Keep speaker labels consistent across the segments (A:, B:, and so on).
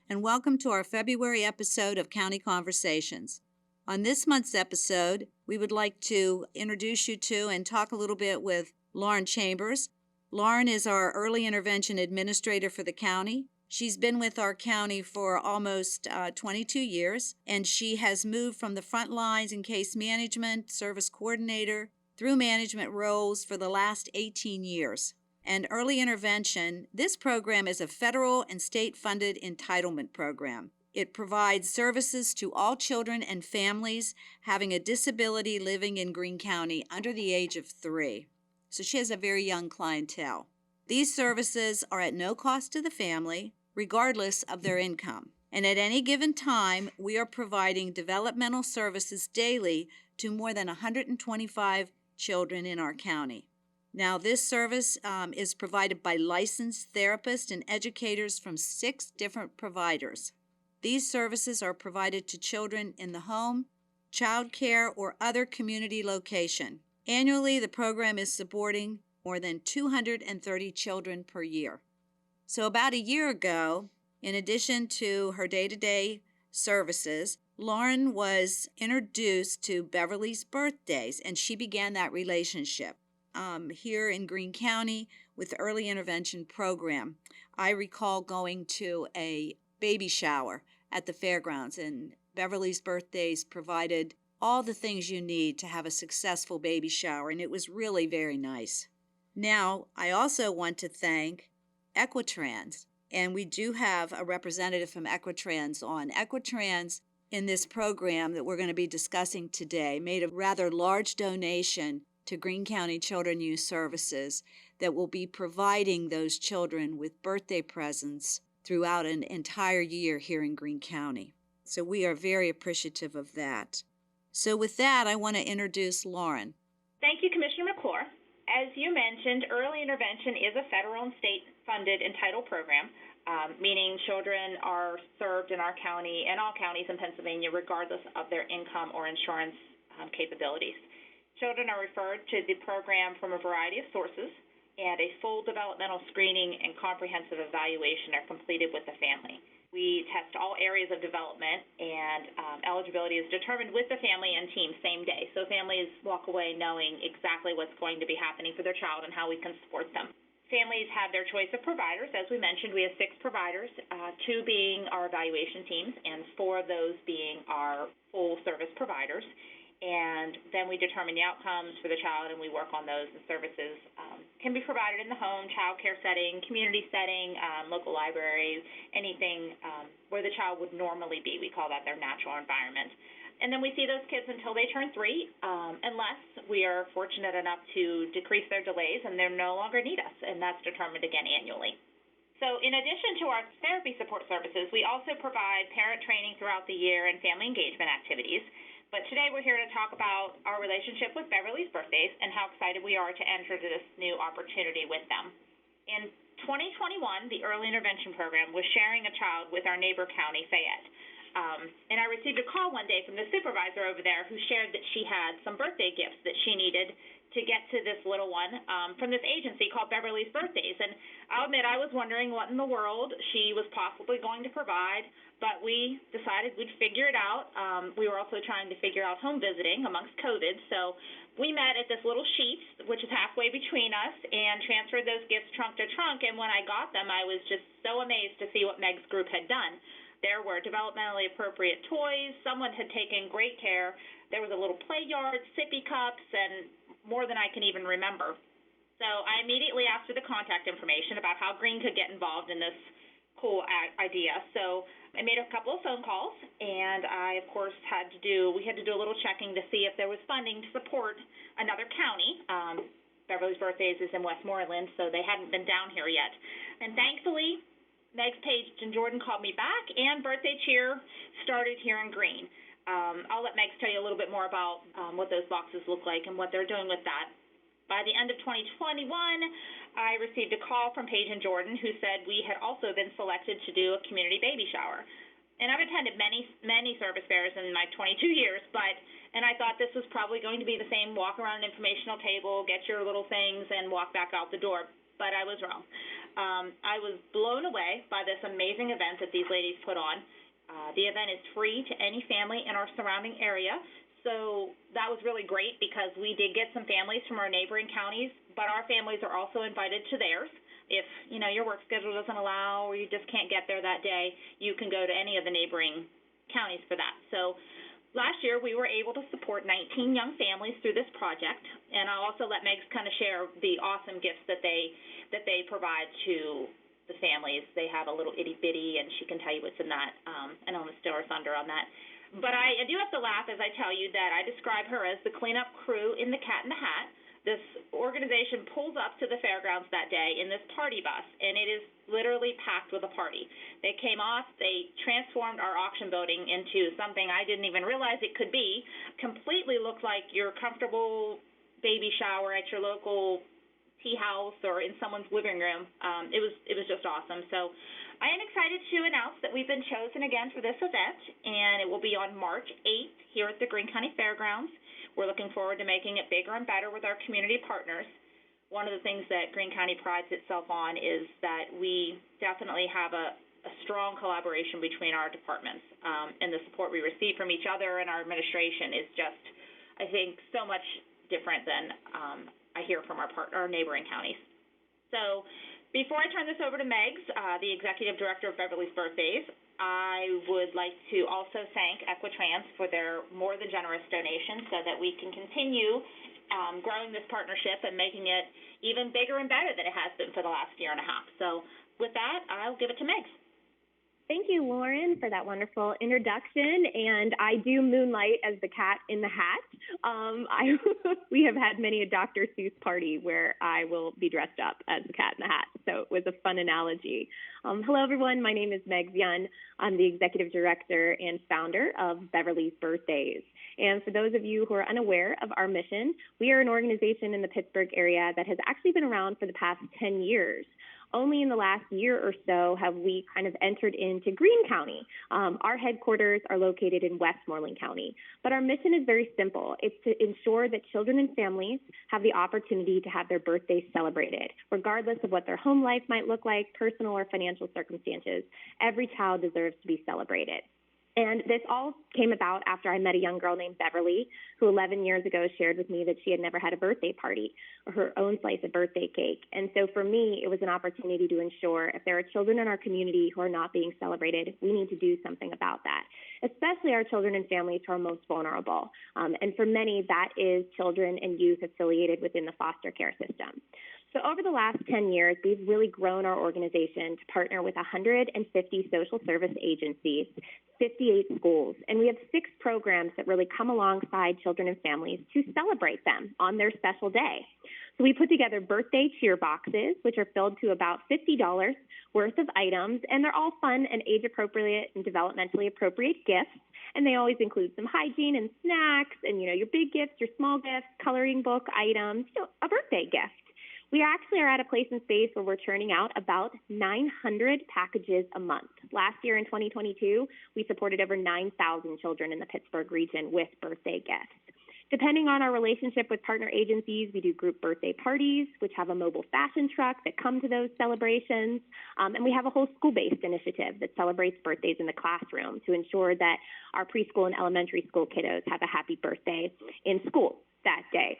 A: and welcome to our February episode of County Conversations. On this month's episode, we would like to introduce you to and talk a little bit with Lauren Chambers. Lauren is our early intervention administrator for the county. She's been with our county for almost 22 years, and she has moved from the front lines in case management, service coordinator, through management roles for the last 18 years. And early intervention, this program is a federal and state-funded entitlement program. It provides services to all children and families having a disability living in Greene County under the age of 3. So she has a very young clientele. These services are at no cost to the family, regardless of their income. And at any given time, we are providing developmental services daily to more than 125 children in our county. Now, this service is provided by licensed therapists and educators from 6 different providers. These services are provided to children in the home, child care, or other community location. Annually, the program is supporting more than 230 children per year. So about a year ago, in addition to her day-to-day services, Lauren was introduced to Beverly's birthdays, and she began that relationship here in Greene County with the early intervention program. I recall going to a baby shower at the fairgrounds, and Beverly's birthdays provided all the things you need to have a successful baby shower, and it was really very nice. Now, I also want to thank Equitrans, and we do have a representative from Equitrans on. Equitrans, in this program that we're going to be discussing today, made a rather large donation to Greene County Children Youth Services that will be providing those children with birthday presents throughout an entire year here in Greene County. So we are very appreciative of that. So with that, I want to introduce Lauren.
B: Thank you, Commissioner McClure. As you mentioned, early intervention is a federal and state-funded entitled program, meaning children are served in our county and all counties in Pennsylvania regardless of their income or insurance capabilities. Children are referred to the program from a variety of sources, and a full developmental screening and comprehensive evaluation are completed with the family. We test all areas of development, and eligibility is determined with the family and team same day. So families walk away knowing exactly what's going to be happening for their child and how we can support them. Families have their choice of providers. As we mentioned, we have 6 providers, 2 being our evaluation teams and 4 of those being our full-service providers. And then we determine the outcomes for the child, and we work on those. And services can be provided in the home, child care setting, community setting, local library, anything where the child would normally be. We call that their natural environment. And then we see those kids until they turn 3, unless we are fortunate enough to decrease their delays and they no longer need us, and that's determined again annually. So in addition to our therapy support services, we also provide parent training throughout the year and family engagement activities. But today we're here to talk about our relationship with Beverly's birthdays and how excited we are to enter this new opportunity with them. In 2021, the early intervention program was sharing a child with our neighbor county, Fayette. And I received a call one day from the supervisor over there who shared that she had some birthday gifts that she needed to get to this little one from this agency called Beverly's Birthdays. And I'll admit I was wondering what in the world she was possibly going to provide, but we decided we'd figure it out. We were also trying to figure out home visiting amongst COVID, so we met at this little sheets, which is halfway between us, and transferred those gifts trunk to trunk. And when I got them, I was just so amazed to see what Meg's group had done. There were developmentally appropriate toys. Someone had taken great care. There was a little play yard, sippy cups, and more than I can even remember. So I immediately asked for the contact information about how Greene could get involved in this cool idea. So I made a couple of phone calls, and I, of course, we had to do a little checking to see if there was funding to support another county. Beverly's Birthdays is in Westmoreland, so they hadn't been down here yet. And thankfully, Megs, Paige, and Jordan called me back, and Birthday Cheer started here in Greene. I'll let Megs tell you a little bit more about what those boxes look like and what they're doing with that. By the end of 2021, I received a call from Paige and Jordan who said we had also been selected to do a community baby shower. And I've attended many service fairs in my 22 years, and I thought this was probably going to be the same walk around an informational table, get your little things, and walk back out the door. But I was wrong. I was blown away by this amazing event that these ladies put on. The event is free to any family in our surrounding area, so that was really great because we did get some families from our neighboring counties, but our families are also invited to theirs. If, your work schedule doesn't allow or you just can't get there that day, you can go to any of the neighboring counties for that. So last year, we were able to support 19 young families through this project, and I'll also let Megs kind of share the awesome gifts that they provide to the families. They have a little itty-bitty, and she can tell you what's in that. I don't want to steal her thunder on that. But I do have to laugh as I tell you that I describe her as the cleanup crew in the Cat in the Hat. This organization pulls up to the fairgrounds that day in this party bus, and it is literally packed with a party. They came off, they transformed our auction boating into something I didn't even realize it could be. Completely looked like your comfortable baby shower at your local tea house or in someone's living room. It was just awesome. So I am excited to announce that we've been chosen again for this event, and it will be on March 8th here at the Greene County Fairgrounds. We're looking forward to making it bigger and better with our community partners. One of the things that Greene County prides itself on is that we definitely have a strong collaboration between our departments, and the support we receive from each other and our administration is just, I think, so much different than I hear from our neighboring counties. So before I turn this over to Megs, the Executive Director of Beverly's Birthdays, I would like to also thank Equitrans for their more than generous donation so that we can continue growing this partnership and making it even bigger and better than it has been for the last year and a half. So with that, I'll give it to Megs.
C: Thank you, Lauren, for that wonderful introduction. And I do moonlight as the cat in the hat. We have had many a Dr. Seuss party where I will be dressed up as the cat in the hat. So it was a fun analogy. Hello, everyone. My name is Megs Yunn. I'm the Executive Director and founder of Beverly's Birthdays. And for those of you who are unaware of our mission, we are an organization in the Pittsburgh area that has actually been around for the past 10 years. Only in the last year or so have we kind of entered into Greene County. Our headquarters are located in Westmoreland County, but our mission is very simple. It's to ensure that children and families have the opportunity to have their birthdays celebrated, regardless of what their home life might look like, personal or financial circumstances. Every child deserves to be celebrated. And this all came about after I met a young girl named Beverly, who 11 years ago shared with me that she had never had a birthday party or her own slice of birthday cake. And so for me, it was an opportunity to ensure if there are children in our community who are not being celebrated, we need to do something about that, especially our children and families who are most vulnerable. And for many, that is children and youth affiliated within the foster care system. So over the last 10 years, we've really grown our organization to partner with 150 social service agencies, 58 schools, and we have 6 programs that really come alongside children and families to celebrate them on their special day. So we put together birthday cheer boxes, which are filled to about $50 worth of items, and they're all fun and age-appropriate and developmentally appropriate gifts. And they always include some hygiene and snacks and, your big gifts, your small gifts, coloring book items, a birthday gift. We actually are at a place in space where we're churning out about 900 packages a month. Last year in 2022, we supported over 9,000 children in the Pittsburgh region with birthday gifts. Depending on our relationship with partner agencies, we do group birthday parties, which have a mobile fashion truck that come to those celebrations. And we have a whole school-based initiative that celebrates birthdays in the classroom to ensure that our preschool and elementary school kiddos have a happy birthday in school that day.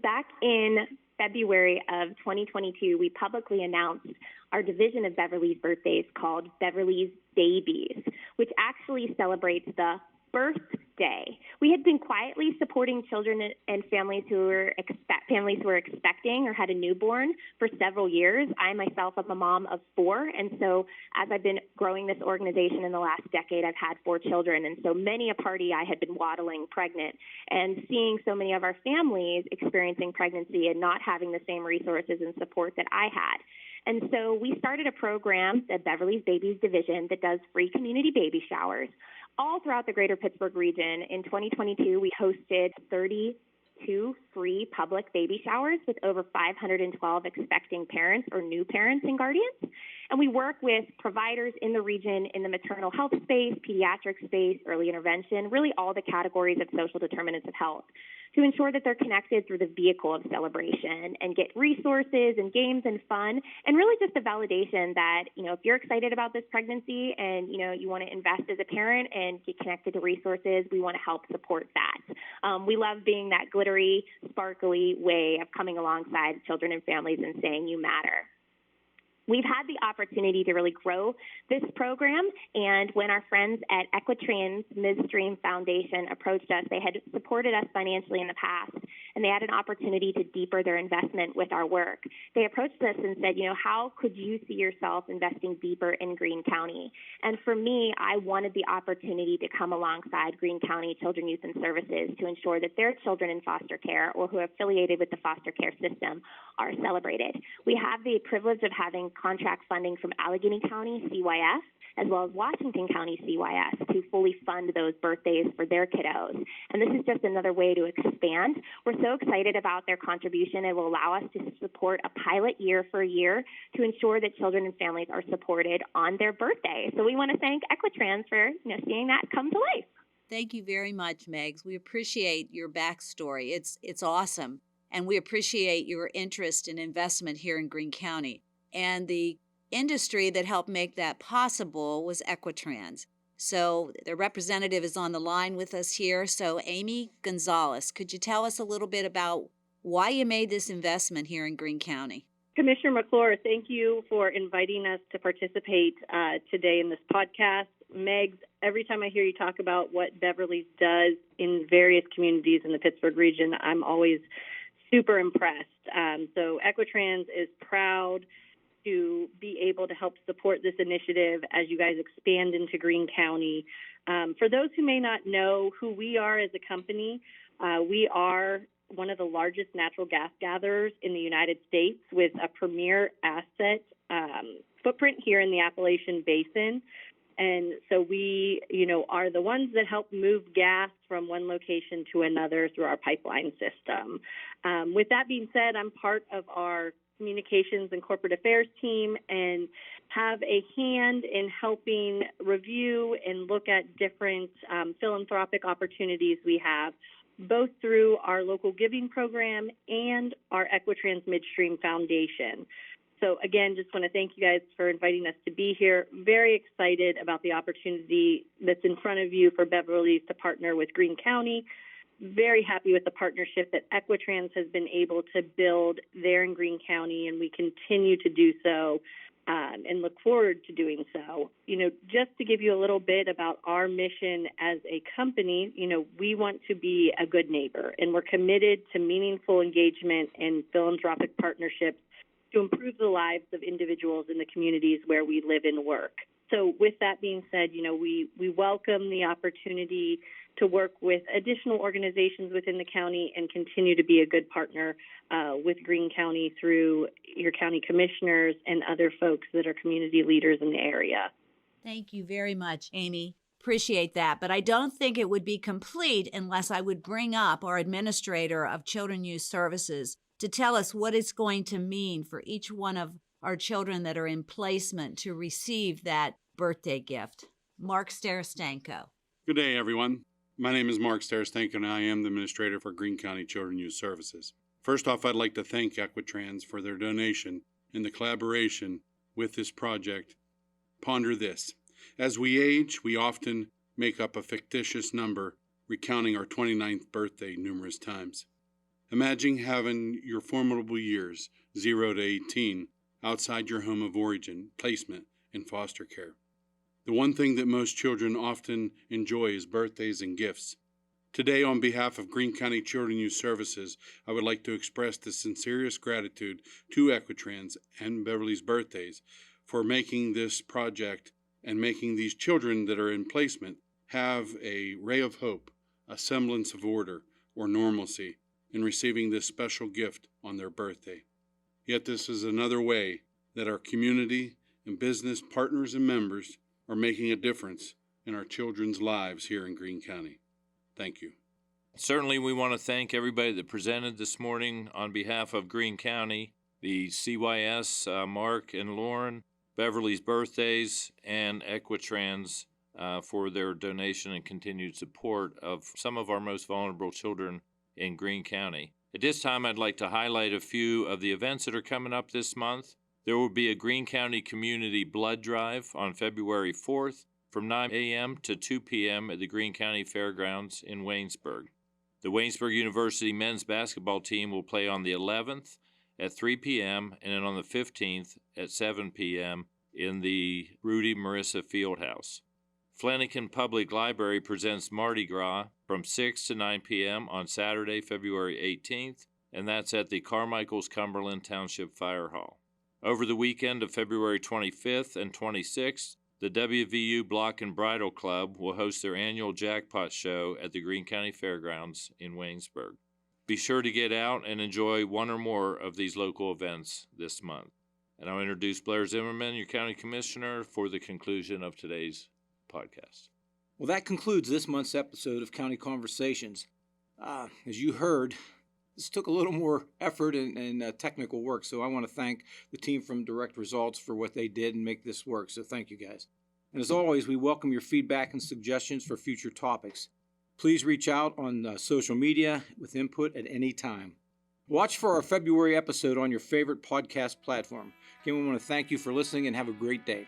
C: Back in February of 2022, we publicly announced our division of Beverly's Birthdays called Beverly's Babies, which actually celebrates the birthday. We had been quietly supporting children and families who were expecting or had a newborn for several years. I myself am a mom of 4, and so as I've been growing this organization in the last decade, I've had 4 children, and so many a party I had been waddling pregnant and seeing so many of our families experiencing pregnancy and not having the same resources and support that I had. And so we started a program, the Beverly's Babies Division, that does free community baby showers all throughout the greater Pittsburgh region. In 2022, we hosted 32 free public baby showers with over 512 expecting parents or new parents and guardians. And we work with providers in the region in the maternal health space, pediatric space, early intervention, really all the categories of social determinants of health, to ensure that they're connected through the vehicle of celebration and get resources and games and fun, and really just a validation that, if you're excited about this pregnancy and, you want to invest as a parent and get connected to resources, we want to help support that. We love being that glittery, sparkly way of coming alongside children and families and saying you matter. We've had the opportunity to really grow this program, and when our friends at Equitrans Midstream Foundation approached us, they had supported us financially in the past, and they had an opportunity to deeper their investment with our work. They approached us and said, how could you see yourself investing deeper in Greene County? And for me, I wanted the opportunity to come alongside Greene County Children, Youth, and Services to ensure that their children in foster care or who are affiliated with the foster care system are celebrated. We have the privilege of having contract funding from Allegheny County, CYS, as well as Washington County, CYS, to fully fund those birthdays for their kiddos. And this is just another way to expand. We're so excited about their contribution. It will allow us to support a pilot year for a year to ensure that children and families are supported on their birthday. So we want to thank Equitrans for seeing that come to life.
A: Thank you very much, Megs. We appreciate your backstory. It's awesome. And we appreciate your interest and investment here in Greene County. And the industry that helped make that possible was Equitrans. So the representative is on the line with us here. So Amy Gonzalez, could you tell us a little bit about why you made this investment here in Greene County?
D: Commissioner McClure, thank you for inviting us to participate today in this podcast. Megs, every time I hear you talk about what Beverly does in various communities in the Pittsburgh region, I'm always super impressed. So Equitrans is proud to be able to help support this initiative as you guys expand into Greene County. For those who may not know who we are as a company, we are one of the largest natural gas gatherers in the United States with a premier asset footprint here in the Appalachian Basin. And so we, are the ones that help move gas from one location to another through our pipeline system. With that being said, I'm part of our communications and corporate affairs team and have a hand in helping review and look at different philanthropic opportunities we have, both through our local giving program and our Equitrans Midstream Foundation. So again, just want to thank you guys for inviting us to be here. Very excited about the opportunity that's in front of you for Beverly to partner with Greene County. Very happy with the partnership that Equitrans has been able to build there in Greene County, and we continue to do so and look forward to doing so. Just to give you a little bit about our mission as a company, we want to be a good neighbor, and we're committed to meaningful engagement and philanthropic partnerships to improve the lives of individuals in the communities where we live and work. So with that being said, we welcome the opportunity to work with additional organizations within the county and continue to be a good partner with Greene County through your county commissioners and other folks that are community leaders in the area.
A: Thank you very much, Amy. Appreciate that. But I don't think it would be complete unless I would bring up our administrator of Children Youth Services to tell us what it's going to mean for each one of our children that are in placement to receive that birthday gift. Mark Starostanko.
E: Good day, everyone. My name is Mark Starostanko, and I am the administrator for Greene County Children Youth Services. First off, I'd like to thank Equitrans for their donation and the collaboration with this project. Ponder this. As we age, we often make up a fictitious number, recounting our 29th birthday numerous times. Imagine having your formidable years, 0 to 18, outside your home of origin, placement, and foster care. The one thing that most children often enjoy is birthdays and gifts. Today, on behalf of Greene County Children Youth Services, I would like to express the sincerest gratitude to Equitrans and Beverly's birthdays for making this project and making these children that are in placement have a ray of hope, a semblance of order or normalcy in receiving this special gift on their birthday. Yet this is another way that our community and business partners and members are making a difference in our children's lives here in Greene County. Thank you.
F: Certainly, we want to thank everybody that presented this morning on behalf of Greene County, the CYS, Mark and Lauren, Beverly's birthdays, and Equitrans for their donation and continued support of some of our most vulnerable children in Greene County. At this time, I'd like to highlight a few of the events that are coming up this month. There will be a Greene County Community Blood Drive on February 4th from 9 a.m. to 2 p.m. at the Greene County Fairgrounds in Waynesburg. The Waynesburg University men's basketball team will play on the 11th at 3 p.m. and then on the 15th at 7 p.m. in the Rudy Marissa Fieldhouse. Flanagan Public Library presents Mardi Gras from 6 to 9 p.m. on Saturday, February 18th, and that's at the Carmichael's Cumberland Township Fire Hall. Over the weekend of February 25th and 26th, the WVU Block and Bridle Club will host their annual jackpot show at the Greene County Fairgrounds in Waynesburg. Be sure to get out and enjoy one or more of these local events this month. And I'll introduce Blair Zimmerman, your county commissioner, for the conclusion of today's podcast.
G: Well, that concludes this month's episode of County Conversations. As you heard, this took a little more effort and technical work, so I want to thank the team from Direct Results for what they did and make this work, so thank you guys. And as always, we welcome your feedback and suggestions for future topics. Please reach out on social media with input at any time. Watch for our February episode on your favorite podcast platform. Again, we want to thank you for listening and have a great day.